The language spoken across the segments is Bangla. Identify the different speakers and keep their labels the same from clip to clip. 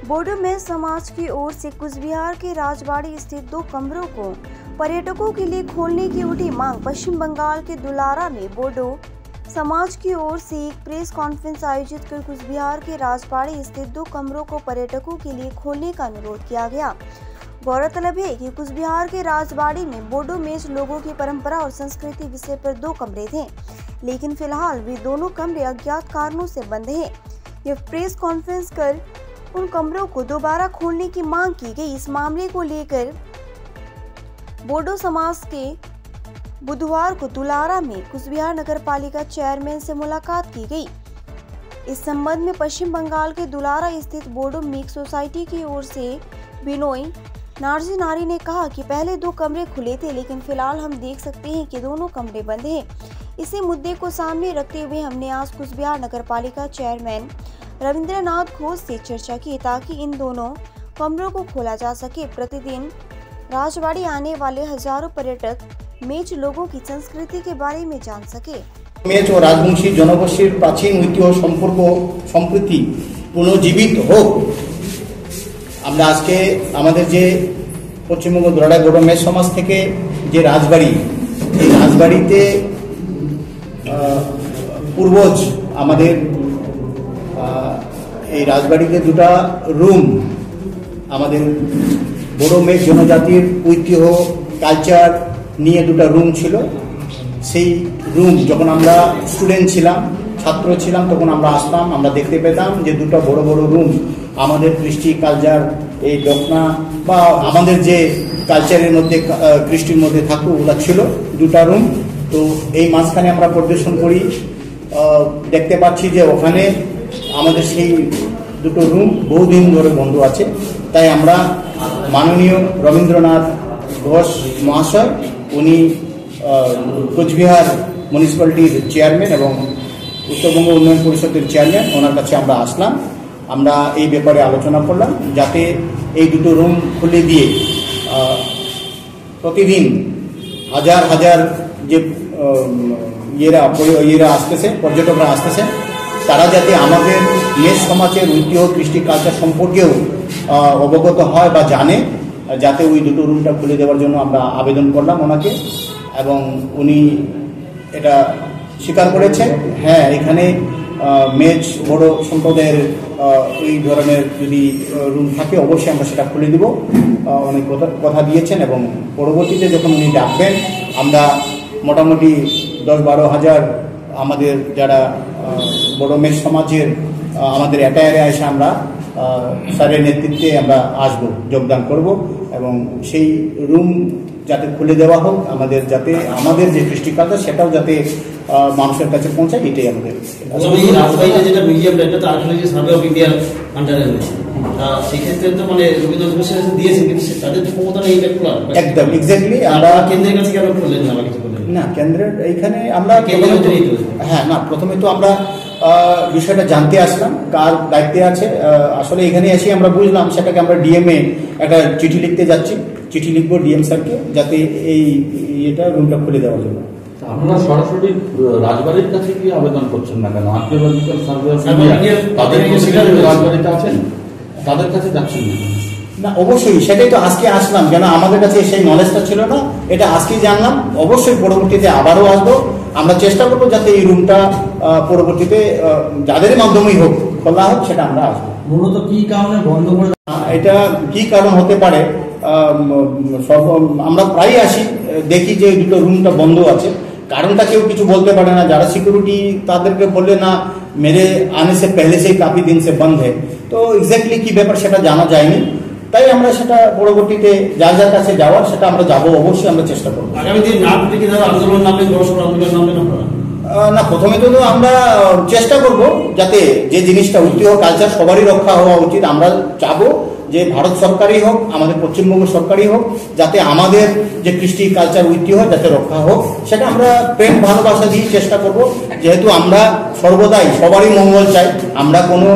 Speaker 1: बोडो में समाज की ओर से कुचबिहार के राजबाड़ी स्थित 2 कमरों को पर्यटकों के लिए खोलने की उठी मांग। पश्चिम बंगाल के दुलारा में बोडो समाज की ओर से एक प्रेस कॉन्फ्रेंस आयोजित कर कुचबिहार के राजबाड़ी स्थित 2 कमरों को पर्यटकों के लिए खोलने का अनुरोध किया गया। गौरतलब है कि कुचबिहार के राजबाड़ी में बोडो मेज लोगों की परंपरा और संस्कृति विषय पर 2 कमरे थे, लेकिन फिलहाल वे दोनों कमरे अज्ञात कारणों से बंद हैं। यह प्रेस कॉन्फ्रेंस कर उन कमरों को दोबारा खोलने की मांग की गई। इस मामले को लेकर बोडो समाज के बुधवार को दुलारा में कुचबिहार नगर पालिका चेयरमैन से मुलाकात की गई। इस संबंध में पश्चिम बंगाल के दुलारा स्थित बोडो मिक्स सोसाइटी की ओर से बिनोई नार्जी ने कहा कि पहले 2 कमरे खुले थे, लेकिन फिलहाल हम देख सकते हैं कि दोनों कमरे बंद हैं। इसी मुद्दे को सामने रखते हुए हमने आज कुचबिहार नगर पालिका चेयरमैन रविंद्रनाथ घोष से चर्चा की ताकि इन दोनों कमरों को खोला जा सके। प्रतिदिन राजबाड़ी आने वाले हजारों पर्यटक मेज लोगों की संस्कृति के बारे में जान सके।
Speaker 2: मेज और राजवंशी जनगोष्ठीर प्राचीन ঐতিহ্য সম্পর্ক সম্প্রীতি পুনর্জীবিত হোক। আমরা আজকে আমাদের যে পশ্চিমবঙ্গ দুলারা বড় মেজ সমাজ থেকে যে রাজবাড়ি, এই রাজবাড়িতে পূর্বজ আমাদের এই রাজবাড়িতে 2টা রুম আমাদের বড় মেজ জনজাতির ঐতিহ্য কালচার নিয়ে 2টা রুম ছিল। সেই রুম যখন আমরা স্টুডেন্ট ছিলাম, ছাত্র ছিলাম, তখন আমরা আসতাম, আমরা দেখতে পেতাম যে 2টা বড় বড় রুম আমাদের কৃষ্টি কালচার এই দক্ষিণা বা আমাদের যে কালচারের মধ্যে কৃষ্টির মধ্যে থাকতো ওগুলো ছিল 2টা রুম। তো এই মাঝখানে আমরা পরিদর্শন করি, দেখতে পাচ্ছি যে ওখানে আমাদের সেই 2টো রুম বহুদিন ধরে বন্ধ আছে। তাই আমরা মাননীয় রবীন্দ্রনাথ ঘোষ মহাশয়, উনি কোচবিহার মিউনিসিপ্যালিটির চেয়ারম্যান এবং উত্তরবঙ্গ উন্নয়ন পরিষদের চেয়ারম্যান, ওনার কাছে আমরা আসলাম। আমরা এই ব্যাপারে আলোচনা করলাম যাতে এই 2টো রুম খুলে দিয়ে প্রতিদিন হাজার হাজার যে ইয়েরা আসতেছে, পর্যটকরা আসতেছে, তারা যাতে আমাদের মেজ সমাজের ঐতিহ্য কৃষ্টি কালচার সম্পর্কেও অবগত হয় বা জানে, যাতে ওই 2টো রুমটা খুলে দেওয়ার জন্য আমরা আবেদন করলাম ওনাকে, এবং উনি এটা স্বীকার করেছেন। হ্যাঁ, এখানে মেজ বড় সম্প্রদায়ের এই ধরনের যদি রুম থাকে অবশ্যই আমরা সেটা খুলে দিব, অনেক কথা দিয়েছেন। এবং পরবর্তীতে যখন উনি ডাকবেন, আমরা মোটামুটি 10-12 হাজার আমাদের যারা বড় মেজ সমাজের আমাদের অ্যাটায়ারে এসে আমরা স্যারের নেতৃত্বে আমরা আসবো, যোগদান করব, এবং সেই রুম যাতে খুলে দেওয়া হোক, যাতে আমাদের যে কৃষ্টি কালচার সেটাও যাতে মানুষের কাছে পৌঁছায়, এটাই আমাদের।
Speaker 3: যেটা মিউজিয়ামটা, এটা তো আর্কিওলজি সার্ভে অফ ইন্ডিয়ার আন্ডারে রয়েছে, সেক্ষেত্রে তো মানে রবীন্দ্রনাথ ঘোষ দিয়েছেন, কিন্তু তাদের তো ক্ষমতা নেই এটা খোলার।
Speaker 2: একদম এক্স্যাক্টলি। আমরা
Speaker 3: কেন্দ্রের কাছে কেন খুললেন না? কিছু বললেন
Speaker 2: না, কেন্দ্রের এইখানে আমরা প্রথমে তো আমরা বিষয়টা জানতে আসলাম কার দায়িত্বে আছে। আসলে এখানে এসে আমরা বুঝলাম, সেটাকে আমরা ডিএমএ একটা চিঠি লিখতে যাচ্ছি, চিঠি লিখবো ডিএম স্যারকে, যাতে এই রুমটা খুলে দেওয়ার জন্য।
Speaker 4: আপনারা সরাসরি রাজবাড়ির কাছে কি আবেদন করছেন না কেন? আর্কিওলজিক্যাল সার্ভে রাজবাড়িতে আছেন, তাদের কাছে যাচ্ছেন
Speaker 2: না? অবশ্যই, সেটাই তো আজকে আসলাম, কেন আমাদের কাছে সেই নলেজটা ছিল না, এটা আজকেই জানলাম। অবশ্যই পরবর্তীতে আবারও আসবো, আমরা চেষ্টা করবো যাতে এই রুমটা পরবর্তীতে যাদের মাধ্যমেই হোক খোলা হোক, সেটা আমরা আসবো।
Speaker 3: মূলত কি কারণে বন্ধ করে?
Speaker 2: এটা কি কারণ হতে পারে, আমরা প্রায় আসি, দেখি যে 2টো রুমটা বন্ধ আছে, কারণটা কেউ কিছু বলতে পারে না। যারা সিকিউরিটি তাদেরকে বললে না, মেরে আনে সে পহলে সে কাফি দিন সে বন্ধ হয়, তো এক্স্যাক্টলি কি ব্যাপার সেটা জানা যায়নি। তাই আমরা সেটা পরবর্তীতে যার যার কাছে যাওয়ার সেটা আমরা যাবো, অবশ্যই আমরা চেষ্টা করবো।
Speaker 3: আগামী দিন আন্দোলন নামে
Speaker 2: না, প্রথমে তো আমরা চেষ্টা করব যাতে যে জিনিসটা ঐতিহ্য কালচার সবারই রক্ষা হওয়া উচিত। আমরা চাবো যে ভারত সরকারই হোক, আমাদের পশ্চিমবঙ্গ সরকারই হোক, যাতে আমাদের যে কৃষ্টি কালচার ঐতিহ্য যাতে রক্ষা হোক, সেটা আমরা প্রেম ভালোবাসা দিয়ে চেষ্টা করব। যেহেতু আমরা সর্বদাই সবারই মঙ্গল চাই, আমরা কোনো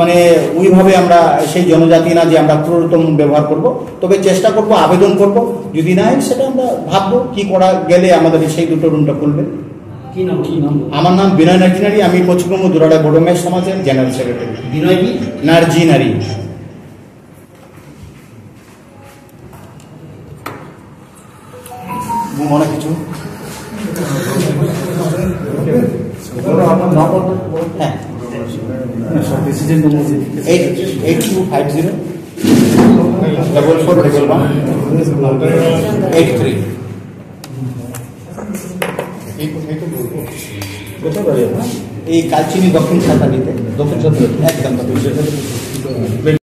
Speaker 2: মানে ওইভাবে আমরা সেই জনজাতি না যে আমরা ক্রূরতম ব্যবহার করব, তবে চেষ্টা করব, আবেদন করব, যদি না হয় সেটা আমরা ভাববো কি করা গেলে আমাদের সেই 2টো রুমটা খুলবে। আমার নাম বিনয় নার্জি, আমি পশ্চিমবঙ্গ দুলারা বড় মেজ সমাজের জেনারেল সেক্রেটারি।
Speaker 3: বিনয় কি?
Speaker 2: নার্জি। হ্যাঁ 8250 441183 এই কালচিনি দক্ষিণ সাতালিতে একদম